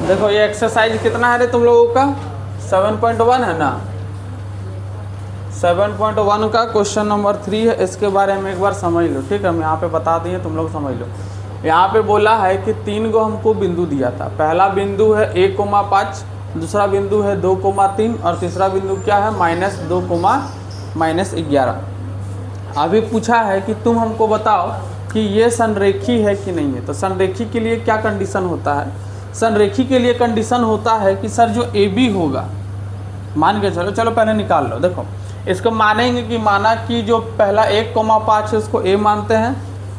देखो ये एक्सरसाइज कितना है रे तुम लोगों का 7.1 है ना। 7.1 का क्वेश्चन नंबर 3 है। इसके बारे में एक बार समझ लो, ठीक है। हम यहाँ पे बता दिए, तुम लोग समझ लो। यहाँ पे बोला है कि 3 गो हमको बिंदु दिया था। पहला बिंदु है 1,5, दूसरा बिंदु है 2,3 और तीसरा बिंदु क्या है -2,-11। अभी पूछा है कि तुम हमको बताओ कि ये संरेखी है कि नहीं है। तो संरेखी के लिए क्या कंडीशन होता है? संरेखी के लिए कंडीशन होता है कि सर जो ए बी होगा, मान के चलो पहले निकाल लो। देखो इसको मानेंगे कि माना कि जो पहला 1,5 है उसको ए मानते हैं,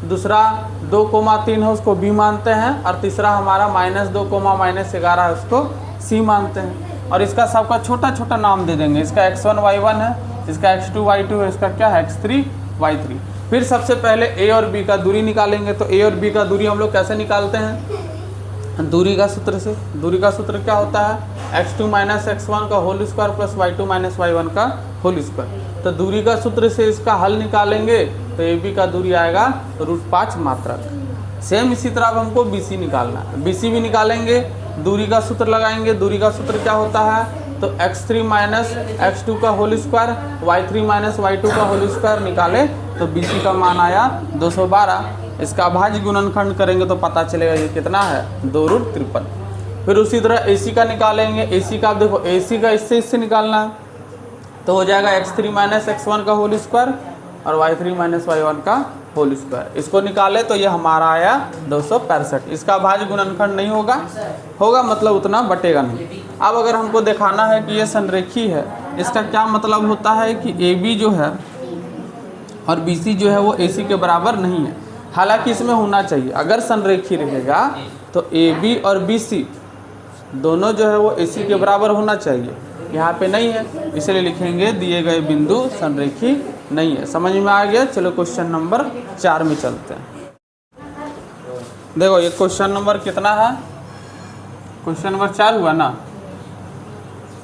दूसरा 2,3 है उसको बी मानते हैं और तीसरा हमारा -2,-11 है उसको सी मानते हैं। और इसका सबका छोटा छोटा नाम दे देंगे। इसका x1 y1 है, इसका x2 y2 है, इसका क्या है x3 y3। फिर सबसे पहले ए और बी का दूरी निकालेंगे। तो ए और बी का दूरी हम लोग कैसे निकालते हैं? दूरी का सूत्र से। दूरी का सूत्र क्या होता है? x2 - x1 का whole square plus y2 - y1 का होल स्क्वायर। तो दूरी का सूत्र से इसका हल निकालेंगे तो ए बी का दूरी आएगा √5 मात्रक। सेम इसी तरह अब हमको बी सी निकालना है। बी सी भी निकालेंगे, दूरी का सूत्र लगाएंगे। दूरी का सूत्र क्या होता है? तो x3 - x2 का होल स्क्वायर, y3 - y2 का होल स्क्वायर निकाले तो बी सी का मान आया 212। इसका भाज्य गुणनखंड करेंगे तो पता चलेगा ये कितना है 2√53। फिर उसी तरह AC का निकालेंगे। AC का देखो AC का इससे निकालना है तो हो जाएगा x3 - x1 का होल स्क्वायर और y3 - y1 का होल स्क्वायर। इसको निकाले तो ये हमारा आया 265। इसका भाज्य गुणनखंड नहीं होगा मतलब उतना बटेगा नहीं। अब अगर हमको दिखाना है कि ये संरेखी है, इसका क्या मतलब होता है कि AB जो है और BC जो है वो AC के बराबर नहीं है। हालांकि इसमें होना चाहिए, अगर संरेखी रहेगा तो AB और BC दोनों जो है वो AC के बराबर होना चाहिए। यहाँ पे नहीं है, इसलिए लिखेंगे दिए गए बिंदु संरेखी नहीं है। समझ में आ गया? चलो क्वेश्चन नंबर 4 में चलते हैं। देखो ये क्वेश्चन नंबर कितना है? क्वेश्चन नंबर 4 हुआ ना।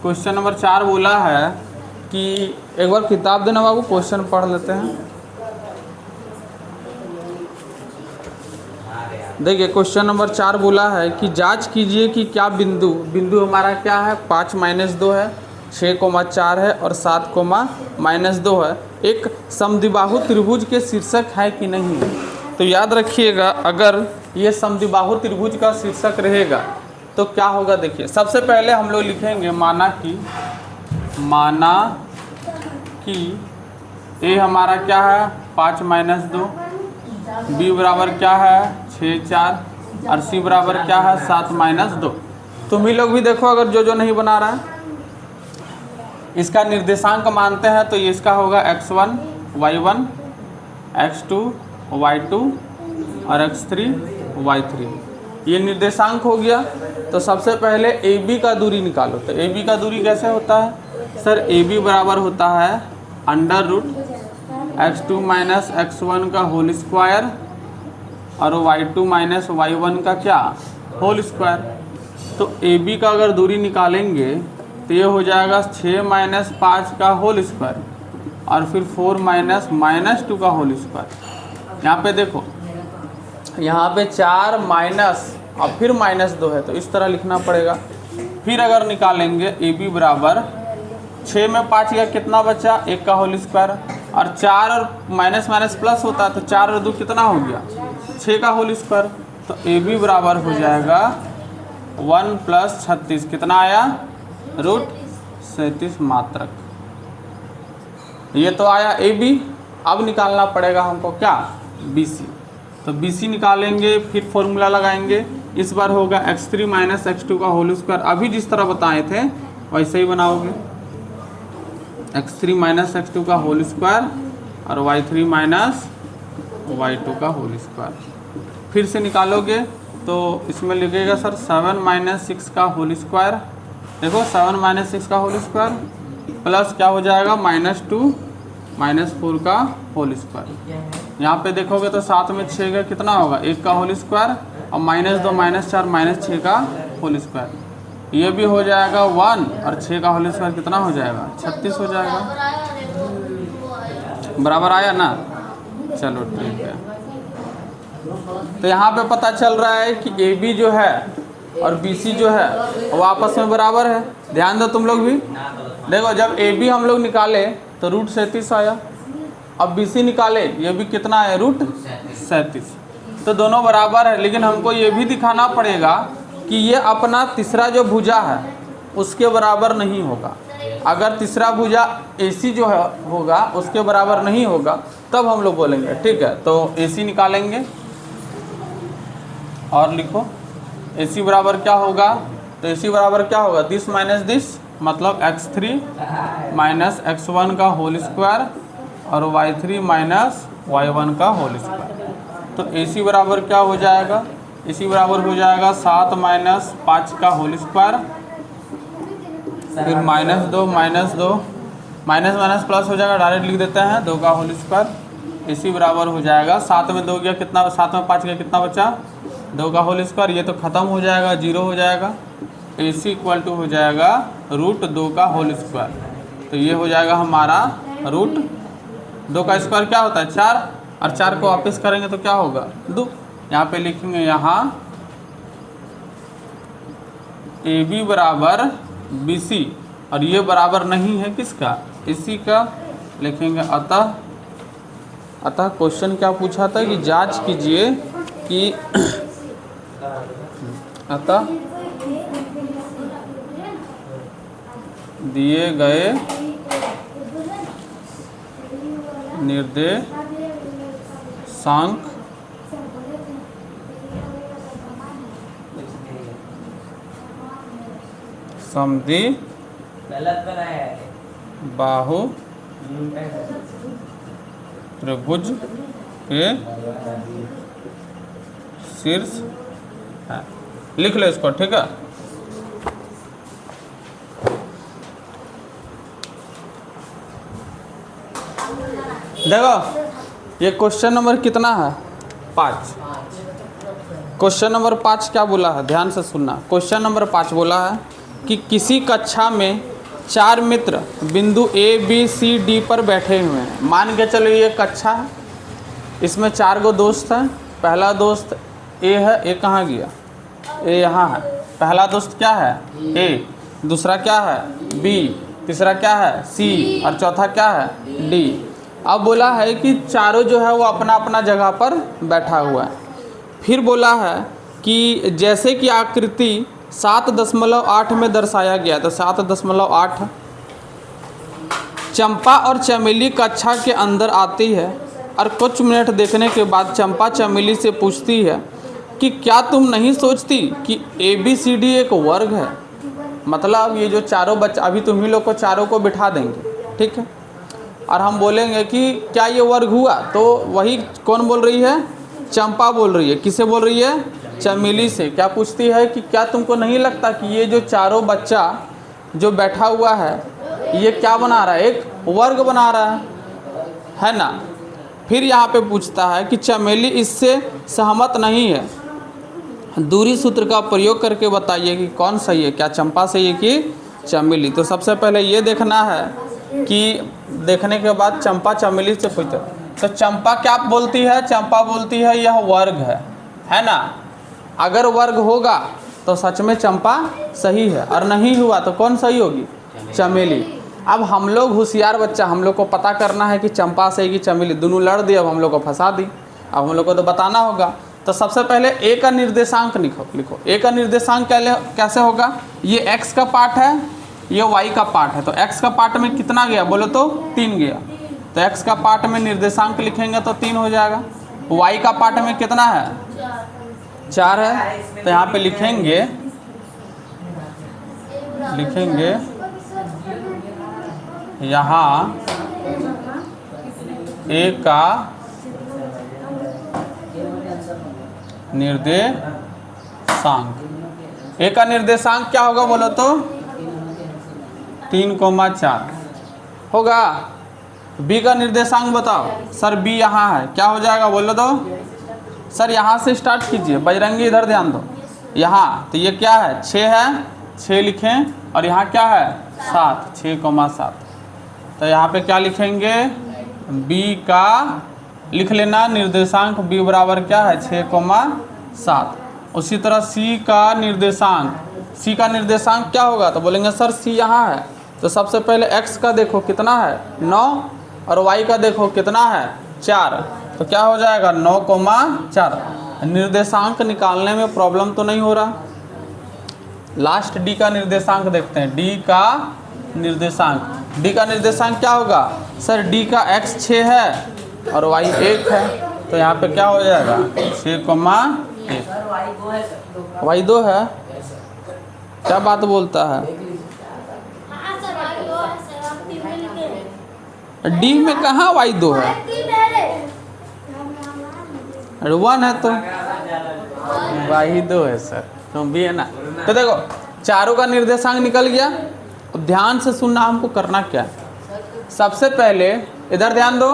क्वेश्चन नंबर 4 बोला है कि एक बार किताब देना बाबू, क्वेश्चन पढ़ लेते हैं। देखिए क्वेश्चन नंबर 4 बोला है कि जांच कीजिए कि क्या बिंदु हमारा क्या है 5 - 2 है, 6,4 है और 7,-2 है, एक समद्विबाहु त्रिभुज के शीर्षक है कि नहीं। तो याद रखिएगा, अगर ये समद्विबाहु त्रिभुज का शीर्षक रहेगा तो क्या होगा। देखिए सबसे पहले हम लोग लिखेंगे माना कि ए हमारा क्या है 5 - 2, बी बराबर क्या है 6, 4 और सी बराबर क्या है 7 - 2। तुम ही लोग भी देखो, अगर जो नहीं बना रहा है इसका निर्देशांक मानते हैं तो ये इसका होगा x1 y1, x2 y2 और x3 y3। ये निर्देशांक हो गया। तो सबसे पहले AB का दूरी निकालो। तो AB का दूरी कैसे होता है? सर AB बराबर होता है √x2 - x1 का होल स्क्वायर और y2 - y1 का क्या होल स्क्वायर। तो AB का अगर दूरी निकालेंगे तो ये हो जाएगा 6 - 5 का होल स्क्वायर और फिर 4 - -2 का होल स्क्वायर। यहाँ पे देखो, यहाँ पे 4 माइनस और फिर -2 है तो इस तरह लिखना पड़ेगा। फिर अगर निकालेंगे AB बराबर 6 में 5 का कितना बचा 1 का होल स्क्वायर और 4 और माइनस प्लस होता है तो 4 और 2 कितना हो गया 6 का होल स्क्वायर। तो AB बराबर हो जाएगा 1 + 36 कितना आया √37 मात्रक। ये तो आया AB। अब निकालना पड़ेगा हमको क्या BC। तो BC निकालेंगे, फिर फॉर्मूला लगाएंगे। इस बार होगा x3 - x2 का होल स्क्वायर। अभी जिस तरह बताए थे वैसे ही बनाओगे, x3 - x2 का होल स्क्वायर और y3 - y2 का होल स्क्वायर। फिर से निकालोगे तो इसमें लिखेगा सर 7 - 6 का होल स्क्वायर। देखो 7 - 6 का होल स्क्वायर प्लस क्या हो जाएगा -2 - 4 का होल स्क्वायर। यहाँ पे देखोगे तो 7 में 6 का कितना होगा 1 का होल स्क्वायर और -2 - 4 - 6 का होल स्क्वायर। ये भी हो जाएगा 1 और 6 का होल स्क्वायर कितना हो जाएगा 36 हो जाएगा। बराबर आया ना। चलो ठीक है। तो यहाँ पे पता चल रहा है कि AB जो है और BC जो है वो आपस में बराबर है। ध्यान दो तुम लोग भी। देखो जब AB हम लोग निकाले तो √37 आया, अब BC निकाले ये भी कितना है, √37। तो दोनों बराबर है, लेकिन हमको ये भी दिखाना पड़ेगा कि ये अपना तीसरा जो भुजा है उसके बराबर नहीं होगा। अगर तीसरा भुजा AC जो है होगा उसके बराबर नहीं होगा तब हम लोग बोलेंगे, ठीक है। तो AC निकालेंगे और लिखो AC बराबर क्या होगा, तो AC बराबर क्या होगा, दिस माइनस दिस, मतलब x3 माइनस x1 का होल स्क्वायर और y3 माइनस y1 का होल स्क्वायर। तो AC बराबर क्या हो जाएगा, AC बराबर हो जाएगा 7 माइनस 5 का होल स्क्वायर, फिर -2 माइनस माइनस प्लस हो जाएगा, डायरेक्ट लिख देते हैं 2 का होल स्क्वायर। AC बराबर हो जाएगा 7 में 2 गया कितना, 7 में 5 गया कितना बचा, 2 का होल स्क्वायर। ये तो ख़त्म हो जाएगा, 0 हो जाएगा। AC इक्वल टू हो जाएगा √2 का होल स्क्वायर। तो ये हो जाएगा हमारा √2 का स्क्वायर क्या होता है 4, और 4 को वापस करेंगे तो क्या होगा 2। यहाँ पे लिखेंगे यहाँ AB बराबर BC और ये बराबर नहीं है किसका, इसी का। लिखेंगे अतः क्वेश्चन क्या पूछा था कि जांच कीजिए कि अतः दिए गए निर्देशांक समद्वि बाहु त्रिभुज के शीर्ष है। लिख लो इसको, ठीक है। देखो ये क्वेश्चन नंबर कितना है 5। क्वेश्चन नंबर 5 क्या बोला है, ध्यान से सुनना। क्वेश्चन नंबर 5 बोला है कि किसी कक्षा में 4 मित्र बिंदु A B C D पर बैठे हुए हैं। मान के चलो ये कक्षा है, इसमें 4 गो दोस्त हैं। पहला दोस्त A है, A कहाँ गया, A यहाँ है। पहला दोस्त क्या है A, दूसरा क्या है B, तीसरा क्या है C और चौथा क्या है D। अब बोला है कि चारों जो है वो अपना अपना जगह पर बैठा हुआ है। फिर बोला है कि जैसे कि आकृति 7.8 में दर्शाया गया, तो 7.8 चंपा और चमेली कक्षा के अंदर आती है और कुछ मिनट देखने के बाद चंपा चमेली से पूछती है कि क्या तुम नहीं सोचती कि ABCD एक वर्ग है। मतलब ये जो चारों बच्चे, अभी तुम्ही लोग को चारों को बिठा देंगे, ठीक है, और हम बोलेंगे कि क्या ये वर्ग हुआ, तो वही कौन बोल रही है, चंपा बोल रही है। किसे बोल रही है, चमेली से। क्या पूछती है कि क्या तुमको नहीं लगता कि ये जो चारों बच्चा जो बैठा हुआ है ये क्या बना रहा है, एक वर्ग बना रहा है ना। फिर यहाँ पे पूछता है कि चमेली इससे सहमत नहीं है, दूरी सूत्र का प्रयोग करके बताइए कि कौन सही है, क्या चंपा सही है कि चमेली। तो सबसे पहले ये देखना है कि देखने के बाद चंपा चमेली से पूछते, तो चंपा क्या बोलती है, चंपा बोलती है यह वर्ग है ना। अगर वर्ग होगा तो सच में चंपा सही है, और नहीं हुआ तो कौन सही होगी, चमेली। अब हम लोग होशियार बच्चा, हम लोग को पता करना है कि चंपा सही कि चमेली। दोनों लड़ दिए, अब हम लोग को फंसा दी। अब हम लोग को तो बताना होगा। तो सबसे पहले A का निर्देशांक लिखो। A का निर्देशांक कैसे होगा, ये x का पार्ट है, ये y का पार्ट है। तो x का पार्ट में कितना गया बोलो तो 3 गया। तो x का पार्ट में निर्देशांक लिखेंगे तो 3 हो जाएगा। y का पार्ट में कितना है 4 है। तो यहाँ पे लिखेंगे यहाँ A का निर्देशांक, A का निर्देशांक क्या होगा बोलो तो 3,4 होगा। B का निर्देशांक बताओ सर, B यहाँ है, क्या हो जाएगा बोलो तो सर। यहाँ से स्टार्ट कीजिए, बजरंगी इधर ध्यान दो। यहाँ तो ये क्या है 6 है, 6 लिखें, और यहाँ क्या है 7, 6,7। तो यहाँ पे क्या लिखेंगे, B का लिख लेना निर्देशांक B बराबर क्या है 6,7। उसी तरह सी का निर्देशांक, सी का निर्देशांक क्या होगा? तो बोलेंगे सर सी यहाँ है, तो सबसे पहले x का देखो कितना है 9 और y का देखो कितना है 4, तो क्या हो जाएगा 9,4। निर्देशांक निकालने में प्रॉब्लम तो नहीं हो रहा। लास्ट डी का निर्देशांक देखते हैं। डी का निर्देशांक, डी का निर्देशांक क्या होगा? सर डी का x 6 है और y 1 है, तो यहाँ पे क्या हो जाएगा 6,1। y 2 है, क्या बात बोलता है? डी में कहाँ y 2 है? 1 है तो y 2 है सर, तो भी है ना। तो देखो चारों का निर्देशांक निकल गया। अब ध्यान से सुनना, हमको करना क्या है। सबसे पहले इधर ध्यान दो,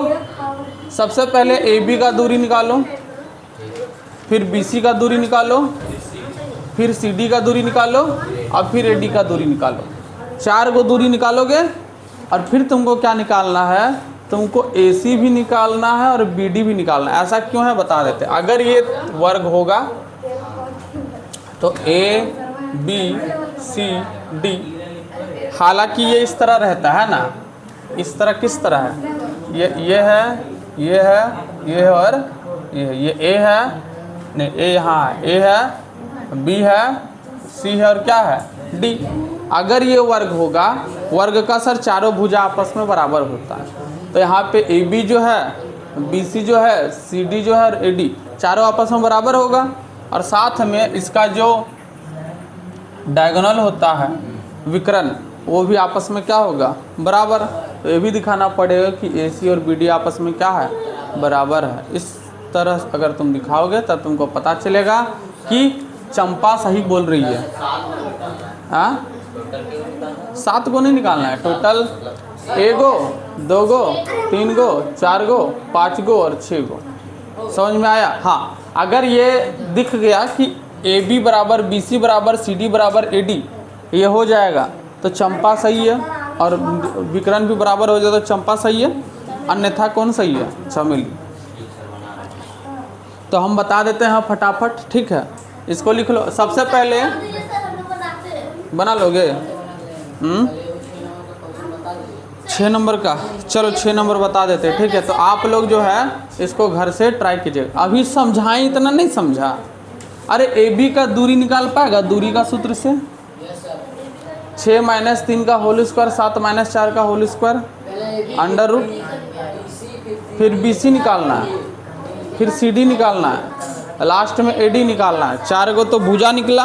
सबसे पहले ए बी का दूरी निकालो, फिर बी सी का दूरी निकालो, फिर सी डी का दूरी निकालो और फिर ए डी का दूरी निकालो। 4 को दूरी निकालोगे और फिर तुमको क्या निकालना है? तुमको ए सी भी निकालना है और बी डी भी निकालना है। ऐसा क्यों है बता देते। अगर ये वर्ग होगा तो ए बी सी डी, हालांकि ये इस तरह रहता है ना, इस तरह किस तरह है? ये है, ये है, ये है और ये ए है, नहीं ए यहाँ है, ए है, बी है, सी है और क्या है डी। अगर ये वर्ग होगा, वर्ग का सर चारों भुजा आपस में बराबर होता है, तो यहाँ पे ए बी जो है, बी सी जो है, सी डी जो है और ए डी चारों आपस में बराबर होगा। और साथ में इसका जो डायगोनल होता है विकर्ण, वो भी आपस में क्या होगा बराबर। तो ये भी दिखाना पड़ेगा कि ए सी और बी डी आपस में क्या है बराबर है। इस तरह अगर तुम दिखाओगे तब तुमको पता चलेगा कि चंपा सही बोल रही है। हाँ 7 को नहीं निकालना है, टोटल 1 गो, 2 गो, 3 गो, 4 गो, 5 गो और 6 गो। समझ में आया? हाँ, अगर ये दिख गया कि ए बी बराबर बी सी बराबर सी डी बराबर ए डी, ये हो जाएगा तो चंपा सही है, और विकर्ण भी बराबर हो जाए तो चंपा सही है, अन्यथा कौन सही है? चमेली। तो हम बता देते हैं फटाफट, ठीक है? इसको लिख लो। सबसे पहले बना लोगे 6 नंबर का, चलो 6 नंबर बता देते हैं, ठीक है? तो आप लोग जो है इसको घर से ट्राई कीजिएगा। अभी समझाएं, इतना नहीं समझा। अरे ए बी का दूरी निकाल पाएगा दूरी का सूत्र से? 6 - 3 का होल स्क्वायर, 7 - 4 का होल स्क्वायर अंडर रूट, फिर बी सी निकालना है, फिर सी डी निकालना है, लास्ट में ए डी निकालना है। 4 को तो भुजा निकला।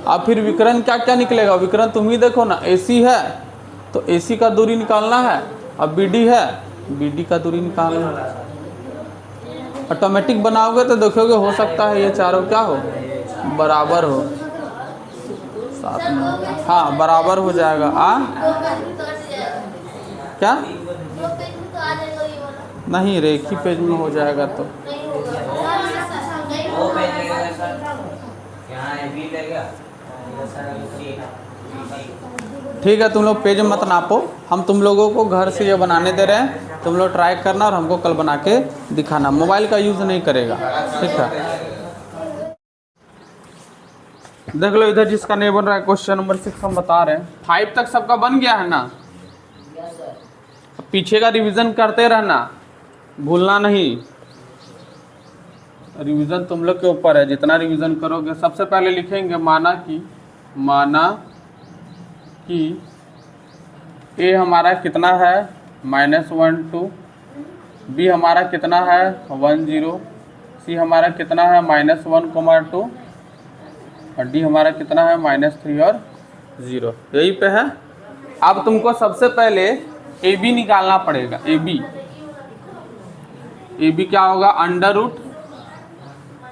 अब फिर विकर्ण क्या क्या निकलेगा? विकर्ण तुम ही देखो ना, ए सी है तो ए सी का दूरी निकालना है, अब बी डी है, बी डी का दूरी निकालना है। ऑटोमेटिक बनाओगे तो देखोगे हो सकता है ये चारों क्या हो बराबर हो, साथ में हाँ बराबर हो जाएगा। क्या नहीं, रेखी पेज में हो जाएगा तो ठीक है। तुम लोग पेज मत नापो, हम तुम लोगों को घर से ये बनाने दे रहे हैं, तुम लोग ट्राई करना और हमको कल बना के दिखाना। मोबाइल का यूज़ नहीं करेगा, ठीक है? देख लो इधर जिसका नहीं बन रहा है, क्वेश्चन नंबर 6 हम बता रहे हैं। 5 तक सबका बन गया है ना? पीछे का रिवीजन करते रहना, भूलना नहीं। रिवीजन तुम लोग के ऊपर है, जितना रिवीजन करोगे। सबसे पहले लिखेंगे माना कि ए हमारा कितना है -1 2, बी हमारा कितना है 1 0, सी हमारा कितना है -1, 2 और डी हमारा कितना है -3 और 0। यही पे है। अब तुमको सबसे पहले ए बी निकालना पड़ेगा। ए बी क्या होगा? अंडर रूट,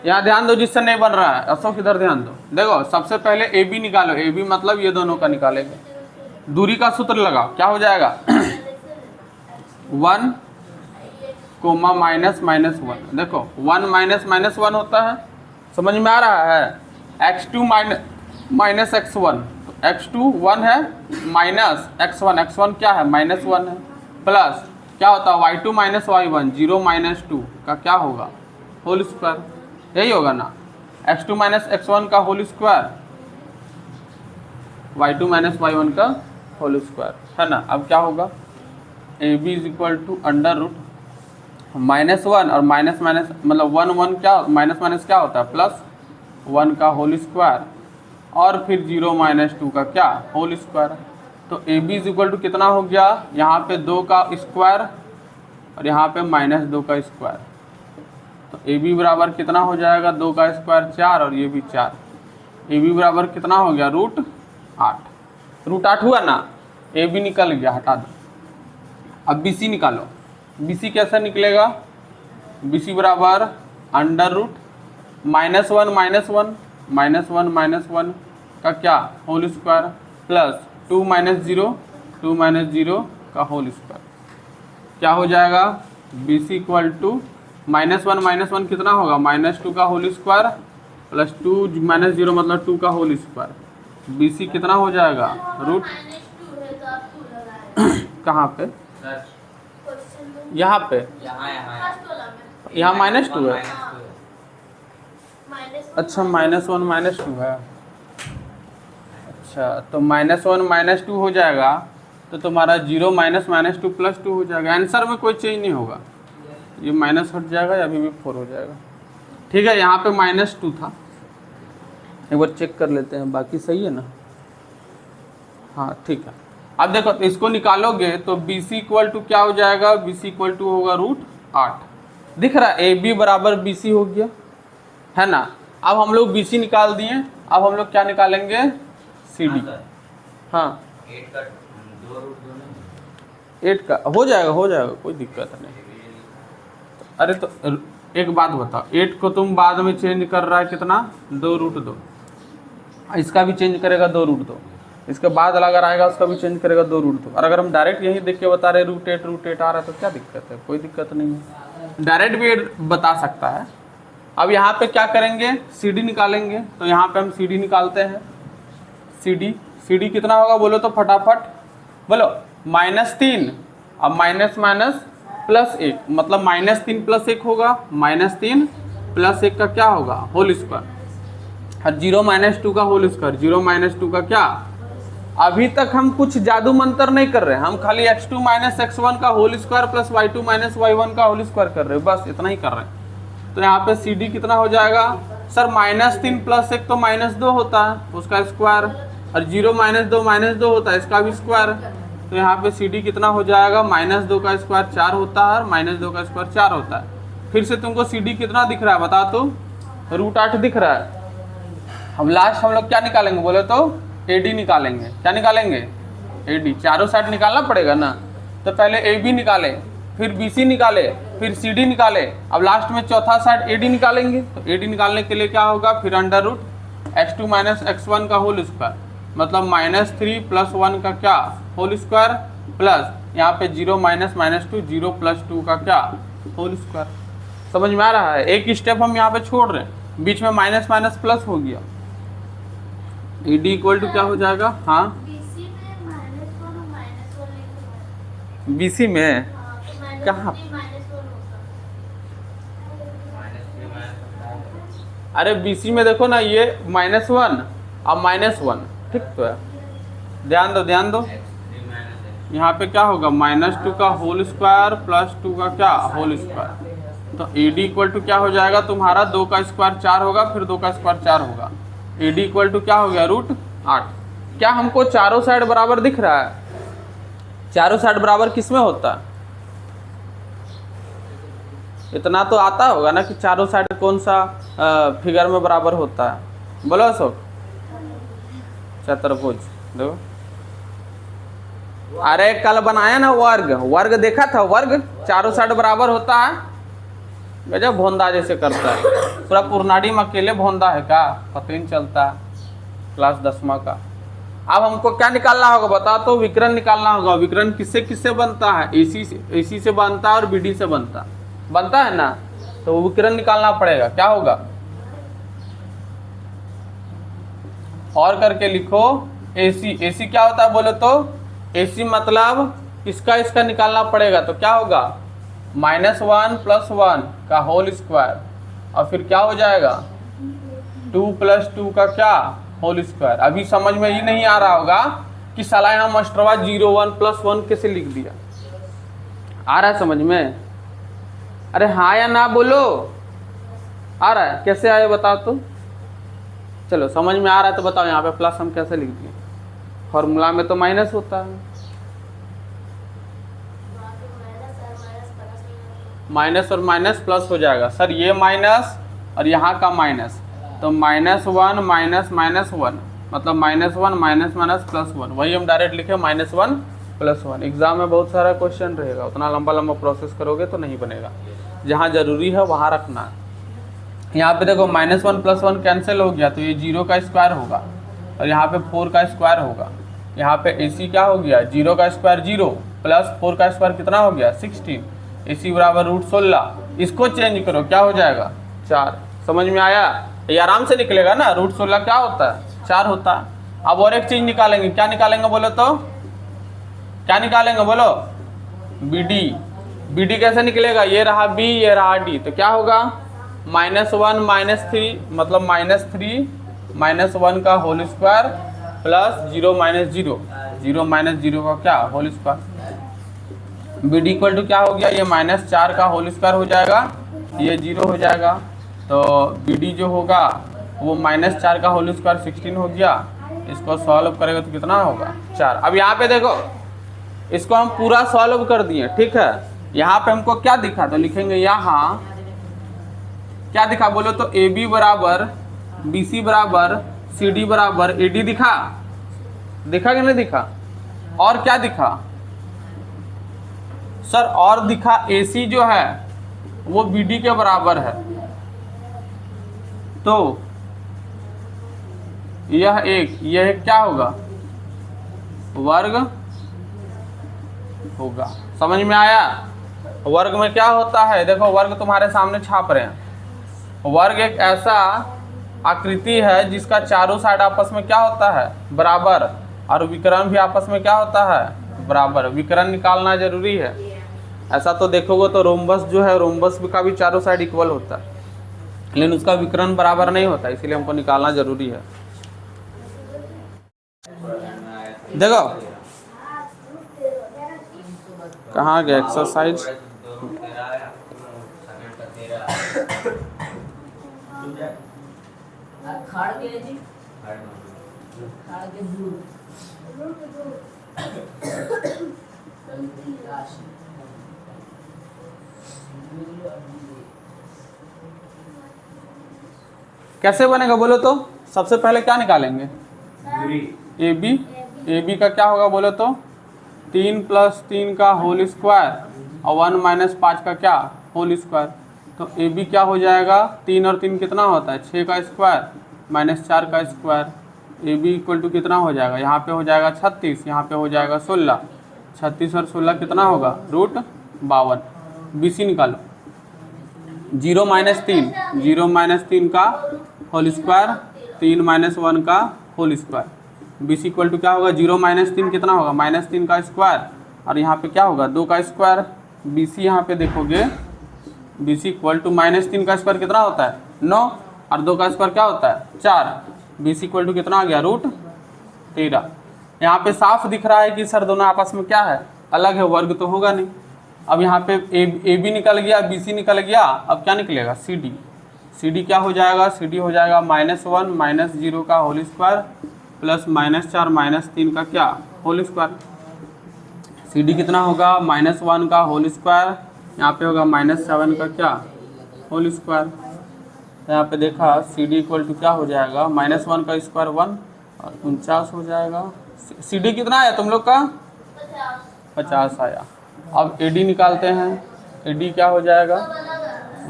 यहाँ ध्यान दो जिससे नहीं बन रहा है, अशोक इधर ध्यान दो। देखो सबसे पहले ए बी निकालो। ए बी मतलब ये दोनों का निकालेंगे। दूरी का सूत्र लगाओ, क्या हो जाएगा 1, -1। देखो 1 -1 होता है, समझ में आ रहा है? x2 - x1, x2 1 है, -x1 क्या है -1 है, प्लस क्या होता है y2 - y1 0 - 2 का क्या होगा होल स्क्वायर, यही होगा ना? x2 माइनस x1 का whole square, y2 minus y1 का होल स्क्वायर, है ना। अब क्या होगा, A B is equal to under root -1 और माइनस माइनस मतलब 1 1 क्या माइनस माइनस क्या होता है प्लस 1 का होल स्क्वायर और फिर 0 माइनस 2 का क्या होल स्क्वायर। तो A B is equal to कितना हो गया, यहाँ पे 2 का स्क्वायर और यहाँ पे -2 का स्क्वायर। तो ए बी बराबर कितना हो जाएगा, 2 का स्क्वायर 4 और ये भी 4। ए बी बराबर कितना हो गया, √8। √8 हुआ ना, ए बी निकल गया, हटा दो। अब बी सी निकालो। बी सी कैसे निकलेगा, बी सी बराबर अंडर रूट -1 -1 का क्या होल स्क्वायर प्लस 2 - 0 का होल स्क्वायर। क्या हो जाएगा, बी सी इक्वल टू -1 कितना होगा, -2 का होल स्क्वायर प्लस 2 - 0 मतलब 2 का होल स्क्वायर। बी सी कितना हो जाएगा, रूट कहाँ पे, यहाँ पे, यहाँ -2 है। अच्छा -1 -2 है। अच्छा तो -1 -2 हो जाएगा, तो तुम्हारा 0 -2 + 2 हो जाएगा। आंसर में कोई चेंज नहीं होगा, ये माइनस हट जाएगा या अभी भी 4 हो जाएगा। ठीक है, यहाँ पे -2 था, एक बार चेक कर लेते हैं, बाकी सही है ना। हाँ ठीक है। अब देखो इसको निकालोगे तो बी सी इक्वल टू क्या हो जाएगा, बी सी इक्वल टू होगा √8। दिख रहा है, ए बी बराबर बी सी हो गया, है ना। अब हम लोग बी सी निकाल दिए, अब हम लोग क्या निकालेंगे, सी डी। हाँ 8 का हो जाएगा कोई दिक्कत नहीं। अरे तो एक बात बताओ, 8 को तुम बाद में चेंज कर रहा है कितना, 2√2। इसका भी चेंज करेगा 2√2, इसके बाद अगर आएगा उसका भी चेंज करेगा 2√2। और अगर हम डायरेक्ट यही देख के बता रहे √8 आ रहा है तो क्या दिक्कत है, कोई दिक्कत नहीं है, डायरेक्ट भी बता सकता है। अब यहाँ पे क्या करेंगे, सी डी निकालेंगे। तो यहाँ पे हम सी डी निकालते हैं। सी डी कितना होगा बोलो तो फटाफट बोलो, -3 अब माइनस माइनस +1 मतलब -3 + 1 होगा, -3 + 1 का क्या होगा, होल स्क्वायर और 0 - 2 का होल स्क्वायर। 0 - 2 का क्या, अभी तक हम कुछ जादू मंत्र नहीं कर रहे हैं, हम खाली x2 - x1 का whole square plus y2 - y1 का होल स्क्वायर कर रहे हैं, बस इतना ही कर रहे हैं। तो यहाँ पे सी डी कितना हो जाएगा, सर -3 + 1 तो -2 होता है उसका स्क्वायर और 0 - 2 होता है इसका भी स्क्वायर। तो यहाँ पे सी डी कितना हो जाएगा, -2 का स्क्वायर 4 होता है और -2 का स्क्वायर 4 होता है। फिर से तुमको सी डी कितना दिख रहा है बता तो, √8 दिख रहा है। अब लास्ट हम लोग क्या निकालेंगे बोले तो, ए डी निकालेंगे। क्या निकालेंगे, ए डी। चारों साइड निकालना पड़ेगा ना, तो पहले ए बी निकाले, फिर बी सी निकाले, फिर सी डी निकाले, अब लास्ट में चौथा साइड ए डी निकालेंगे। तो ए डी निकालने के लिए क्या होगा, फिर अंडर रूट x2 - x1 का होल स्क्वायर मतलब -3 + 1 का क्या होल स्क्वायर प्लस यहाँ पे 0 - -2 0 + 2 का क्या होल स्क्वायर। समझ में आ रहा है, एक स्टेप हम यहाँ पे छोड़ रहे हैं, बीच में माइनस माइनस प्लस हो गया। ए डी इक्वल टू क्या हो जाएगा, हाँ बी सी में कहाँ, अरे बी सी में देखो ना, ये -1 और -1 ठीक तो है, ध्यान दो यहाँ पे क्या होगा, -2 का होल स्क्वायर प्लस 2 का क्या होल स्क्वायर। तो ए डी इक्वल टू क्या हो जाएगा तुम्हारा, 2 का स्क्वायर 4 होगा, फिर 2 का स्क्वायर 4 होगा। ए डी इक्वल टू क्या हो गया, √8। क्या हमको चारों साइड बराबर दिख रहा है, चारों साइड बराबर किस में होता है, इतना तो आता होगा ना कि चारों साइड कौन सा फिगर में बराबर होता है, बोलो अशोक। चतुर्भुज दो, अरे कल बनाया ना वर्ग देखा था, वर्ग चारों साइड बराबर होता है। गजब भोंदा जैसे करता है, पूरा पूर्णाडी में अकेले भोंदा है का, पता नहीं चलता, क्लास 10वां का। अब हमको क्या निकालना होगा बता तो, विकर्ण निकालना होगा। विकर्ण किससे किससे बनता है, AC से बनता है और BD से बनता है ना, तो विकर्ण निकालना पड़ेगा। क्या होगा, और करके लिखो AC क्या होता है बोले तो, AC मतलब इसका निकालना पड़ेगा। तो क्या होगा, -1 + 1 का होल स्क्वायर और फिर क्या हो जाएगा 2 + 2 का क्या होल स्क्वायर। अभी समझ में ये नहीं आ रहा होगा कि साला यहाँ मास्टरवा 0 1 + 1 कैसे लिख दिया। आ रहा है समझ में? अरे हाँ या ना बोलो। आ रहा है? कैसे आए बताओ तो। चलो समझ में आ रहा है तो बताओ यहाँ पे प्लस हम कैसे लिख दिए। फॉर्मूला में तो माइनस होता है, माइनस और माइनस प्लस हो जाएगा। सर ये माइनस और यहाँ का माइनस, तो -1 -1 मतलब -1 माइनस +1, वही हम डायरेक्ट लिखे -1 + 1। एग्जाम में बहुत सारा क्वेश्चन रहेगा, उतना लंबा लंबा प्रोसेस करोगे तो नहीं बनेगा। जहाँ जरूरी है वहाँ रखना है। यहाँ पे देखो -1 + 1 कैंसिल हो गया, तो ये 0 का स्क्वायर होगा और यहाँ पे 4 का स्क्वायर होगा। यहाँ पे AC क्या हो गया, 0 का स्क्वायर 0 प्लस 4 का स्क्वायर कितना हो गया 16, AC बराबर √16। इसको चेंज करो क्या हो जाएगा 4। समझ में आया? ये आराम से निकलेगा ना, √16 क्या होता है 4 होता है। अब और एक चीज निकालेंगे, क्या निकालेंगे बोलो तो, क्या निकालेंगे बोलो, BD कैसे निकलेगा, ये रहा B ये रहा D, तो क्या होगा -1 -3 मतलब -3 -1 का होल स्क्वायर प्लस 0 0 का क्या whole square. BD equal to क्या हो गया, ये -4 का होल स्क्वायर हो जाएगा, ये 0 हो जाएगा। तो BD जो होगा वो -4 का होल स्क्वायर 16 हो गया। इसको सॉल्व करेगा तो कितना होगा 4। अब यहाँ पे देखो इसको हम पूरा सॉल्व कर दिए, ठीक है। यहाँ पे हमको क्या दिखा, तो लिखेंगे यहाँ क्या दिखा बोलो तो, AB बराबर BC बराबर CD बराबर AD दिखा कि नहीं दिखा। और क्या दिखा सर, और दिखा AC जो है वो BD के बराबर है, तो यह एक क्या होगा वर्ग होगा। समझ में आया? वर्ग में क्या होता है, देखो वर्ग तुम्हारे सामने छाप रहे हैं। वर्ग एक ऐसा आकृति है जिसका चारों साइड आपस में क्या होता है बराबर, और विकर्ण भी आपस में क्या होता है बराबर। विकर्ण निकालना जरूरी है। ऐसा तो देखोगे तो रोम्बस जो है, रोम्बस का भी चारों साइड इक्वल होता है, लेकिन उसका विकर्ण बराबर नहीं होता, इसीलिए हमको निकालना जरूरी है। देखो कहाँ गया एक्सरसाइज, कैसे बनेगा बोलो तो। सबसे पहले क्या निकालेंगे, AB का क्या होगा बोलो तो 3 + 3 का होल स्क्वायर और 1 - 5 का क्या होल स्क्वायर। तो AB क्या हो जाएगा, 3 और 3 कितना होता है 6 का स्क्वायर -4 का स्क्वायर। AB इक्वल टू कितना हो जाएगा, यहाँ पे हो जाएगा 36, यहाँ पे हो जाएगा 16। 36 और 16 कितना होगा √52। BC निकालो, 0 - 3 का होल स्क्वायर, 3 - 1 का whole square. BC equal to क्या होगा, 0 - 3 कितना होगा -3 का स्क्वायर, और यहाँ पे क्या होगा 2 का स्क्वायर। BC यहाँ पे देखोगे BC इक्वल टू -3 का स्क्वायर कितना होता है 9, और 2 का स्क्वायर क्या होता है 4। BC इक्वल टू कितना आ गया √13। यहाँ पे साफ दिख रहा है कि सर दोनों आपस में क्या है अलग है, वर्ग तो होगा नहीं। अब यहाँ पे AB निकल गया, BC निकल गया, अब क्या निकलेगा CD क्या हो जाएगा, CD हो जाएगा -1 - 0 का होल स्क्वायर प्लस -4 - 3 का क्या होल स्क्वायर। CD कितना होगा -1 का होल स्क्वायर, यहाँ पे होगा -7 का क्या होल स्क्वायर। यहाँ पे देखा CD इक्वल टू क्या हो जाएगा, -1 का स्क्वायर 1 और 49 हो जाएगा। CD कितना आया तुम लोग का 50 आया। अब AD निकालते हैं, AD क्या हो जाएगा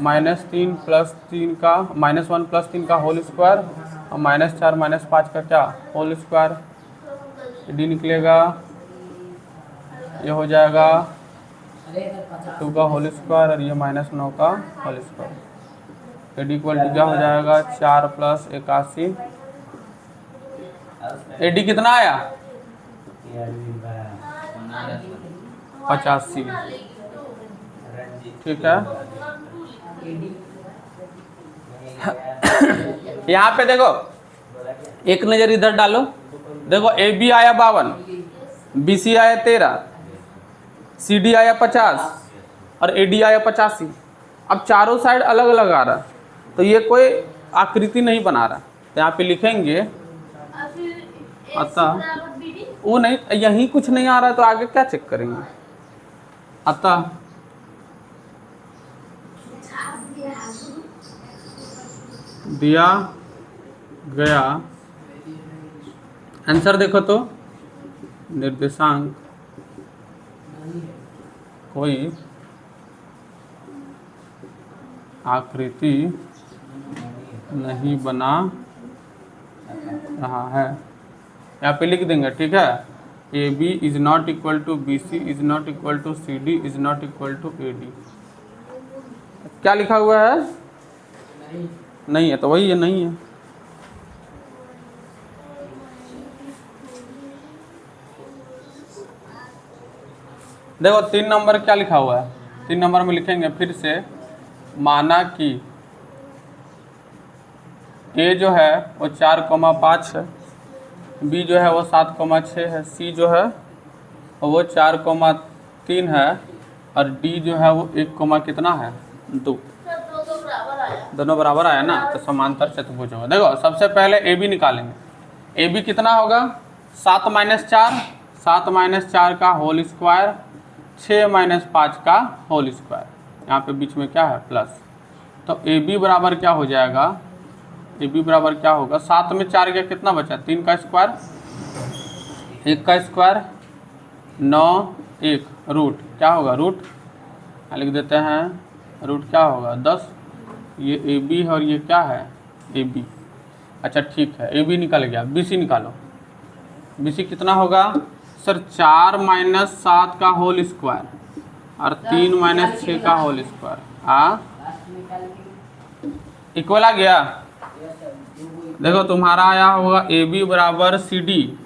-3 + 3 का -1 + 3 का होल स्क्वायर और -4 - 5 का क्या होल स्क्वायर। AD निकलेगा, ये हो जाएगा 2 का होल स्क्वायर और ये -9 का whole square. AD equal to क्या हो जाएगा 4 + 81। AD कितना आया 85, ठीक है। यहाँ पे देखो, एक नज़र इधर डालो, देखो ए बी आया 52, बी सी आया 13, सी डी आया 50 और ए डी आया 85। अब चारों साइड अलग अलग आ रहा, तो ये कोई आकृति नहीं बना रहा। तो यहाँ पे लिखेंगे अतः, वो नहीं, यहीं कुछ नहीं आ रहा तो आगे क्या चेक करेंगे। अतः दिया गया आंसर देखो तो निर्देशांक कोई आकृति नहीं बना रहा है, यहाँ पे लिख देंगे, ठीक है। A B is not equal to B C is not equal to C D is not equal to A D. क्या लिखा हुआ है? नहीं है, तो वही है, नहीं है। देखो 3 नंबर क्या लिखा हुआ है, 3 नंबर में लिखेंगे फिर से, माना कि ए जो है वो 4,5 है, बी जो है वो 7,6 है, सी जो है वो 4,3 है और डी जो है वो 1, कितना है 2। दोनों बराबर आया ना, तो समांतर चतुर्भुज होगा। देखो सबसे पहले ए बी निकालेंगे। ए बी कितना होगा? 7 - 4, 7 - 4 का होल स्क्वायर, 6 - 5 का होल स्क्वायर, यहाँ पे बीच में क्या है प्लस। तो ए बी बराबर क्या हो जाएगा? ए बी बराबर क्या होगा? 7 में 4 गया, कितना बचा? 3 का स्क्वायर, 1 का स्क्वायर, 9, 1 रूट क्या होगा? रूट लिख देते हैं, रूट क्या होगा? 10। ये ए बी है और ये क्या है? A B. अच्छा ठीक है, ए बी निकल गया। बी सी निकालो। बी सी कितना होगा सर? 4 - 7 का होल स्क्वायर और 3 - 6 का होल स्क्वायर, इक्वल आ गया। देखो तुम्हारा आया होगा ए बी बराबर सी डी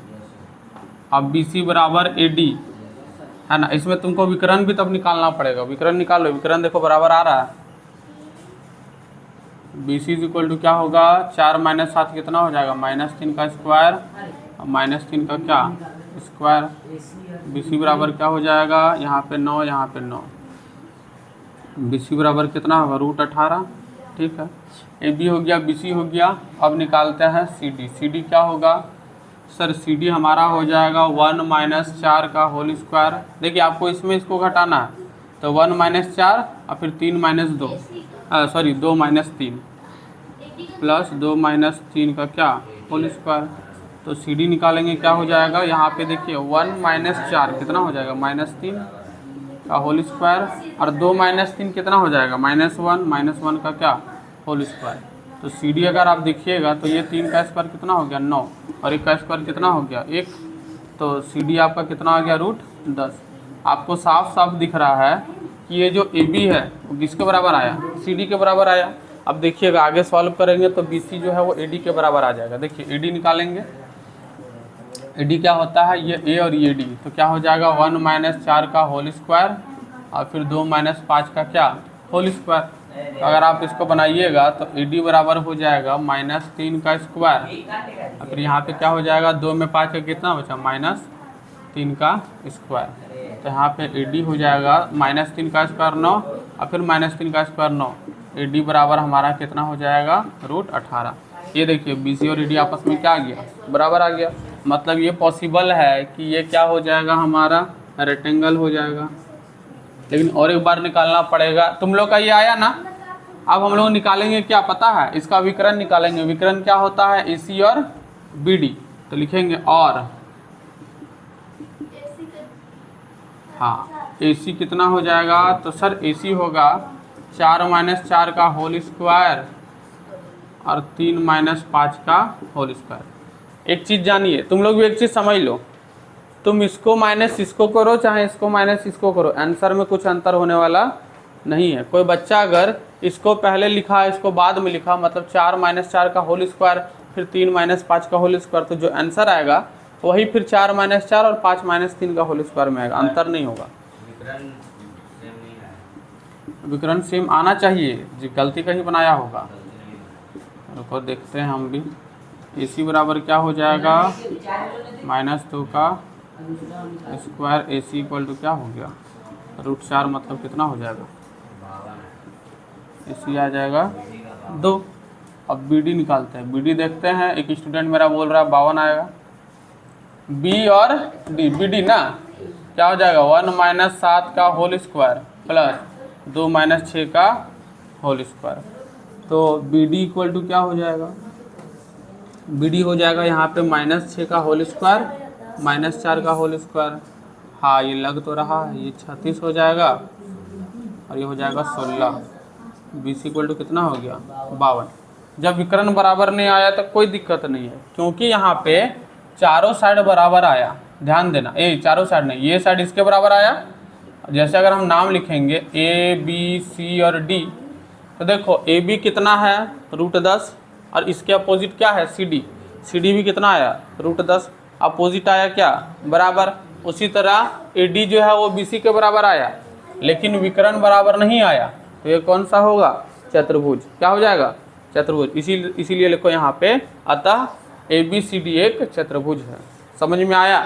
और बी सी बराबर ए डी, है ना। इसमें तुमको विकर्ण भी तब निकालना पड़ेगा। विकर्ण निकालो, विकर्ण देखो बराबर आ रहा है। B C is equal to क्या होगा? 4 - 7 कितना हो जाएगा? -3 का स्क्वायर और -3 का क्या स्क्वायर। बी सी बराबर क्या हो जाएगा? यहाँ पे 9, यहाँ पे 9। बी सी बराबर कितना होगा? √18। ठीक है, ए बी हो गया, बी सी हो गया। अब निकालते हैं सी डी। सी डी क्या होगा सर? सी डी हमारा हो जाएगा 1 - 4 का होल स्क्वायर। देखिए आपको इसमें इसको घटाना है, तो 1 - 4 और फिर 3 - 2, सॉरी 2 - 3 प्लस 2 - 3 का क्या होल स्क्वायर। तो सी डी निकालेंगे, क्या हो जाएगा? यहाँ पे देखिए 1 - 4 कितना हो जाएगा? -3 का होल स्क्वायर और 2 - 3 कितना हो जाएगा? -1 का क्या होल स्क्वायर। तो सी डी अगर आप देखिएगा तो ये 3 का स्क्वायर कितना हो गया? 9 और 1 का स्क्वायर कितना हो गया? 1। तो सी डी आपका कितना आ गया? √10। आपको साफ साफ दिख रहा है कि ये जो ए बी है वो किसके बराबर आया? सी डी के बराबर आया। अब देखिएगा आगे सॉल्व करेंगे तो बी सी जो है वो ए डी के बराबर आ जाएगा। देखिए ए डी निकालेंगे, ए डी क्या होता है? ये ए और ये डी, तो क्या हो जाएगा? 1 - 4 का होल स्क्वायर और फिर 2 - 5 का क्या होल स्क्वायर। तो अगर आप इसको बनाइएगा तो ए डी बराबर हो जाएगा -3 का स्क्वायर और फिर यहाँ पे क्या हो जाएगा? 2 में 5 का कितना बचा? -3 का स्क्वायर। तो यहाँ पे ए डी हो जाएगा -3 का स्क्वायर 9 और फिर -3 का स्क्वायर 9। ए डी बराबर हमारा कितना हो जाएगा? √18। ये देखिए बी सी और ए डी आपस में क्या आ गया? बराबर आ गया। मतलब ये पॉसिबल है कि ये क्या हो जाएगा? हमारा रेक्टेंगल हो जाएगा। लेकिन और एक बार निकालना पड़ेगा। तुम लोग का ये आया ना। अब हम लोग निकालेंगे क्या पता है? इसका विकर्ण निकालेंगे। विकर्ण क्या होता है? ए सी और बी डी। तो लिखेंगे और, हाँ ए सी कितना हो जाएगा? तो सर ए सी होगा 4 - 4 का होल स्क्वायर और 3 - 5 का होल स्क्वायर। एक चीज़ जानिए, तुम लोग भी एक चीज़ समझ लो, तुम इसको माइनस इसको करो चाहे इसको माइनस इसको करो, आंसर में कुछ अंतर होने वाला नहीं है। कोई बच्चा अगर इसको पहले लिखा इसको बाद में लिखा, मतलब 4 - 4 का होल स्क्वायर फिर 3 - 5 का होल स्क्वायर, तो जो आंसर आएगा वही फिर 4 - 4 और 5 - 3 का होल स्क्वायर में आएगा, अंतर नहीं होगा। विकर्ण सेम आना चाहिए, जो गलती कहीं बनाया होगा। रुको देखते हैं हम भी। AC बराबर क्या हो जाएगा, -2 का स्क्वायर AC इक्वल टू क्या हो गया, √4 मतलब कितना हो जाएगा, AC आ जाएगा 2। अब BD निकालते हैं। BD देखते हैं, एक स्टूडेंट मेरा बोल रहा है 52 आएगा। B और D, BD ना क्या हो जाएगा, 1 - 7 का होल स्क्वायर प्लस 2 - 6 का होल स्क्वायर। तो BD इक्वल टू क्या हो जाएगा, BD हो जाएगा यहाँ पे -6 का होल स्क्वायर -4 का होल स्क्वायर। हाँ ये लग तो रहा है, ये 36 हो जाएगा और ये हो जाएगा 16। BC इक्वल टू कितना हो गया, 52। जब विकर्ण बराबर नहीं आया तो कोई दिक्कत नहीं है, क्योंकि यहाँ पे चारों साइड बराबर आया। ध्यान देना, चारों साइड नहीं, ये साइड इसके बराबर आया। जैसे अगर हम नाम लिखेंगे A B C और D, तो देखो AB कितना है, √10, और इसके अपोजिट क्या है CD भी कितना आया, √10। अपोजिट आया क्या, बराबर। उसी तरह AD जो है वो BC के बराबर आया, लेकिन विकर्ण बराबर नहीं आया, तो ये कौन सा होगा, चतुर्भुज। क्या हो जाएगा, चतुर्भुज। इसीलिए लिखो यहाँ पे, अतः ABCD एक चतुर्भुज है। समझ में आया।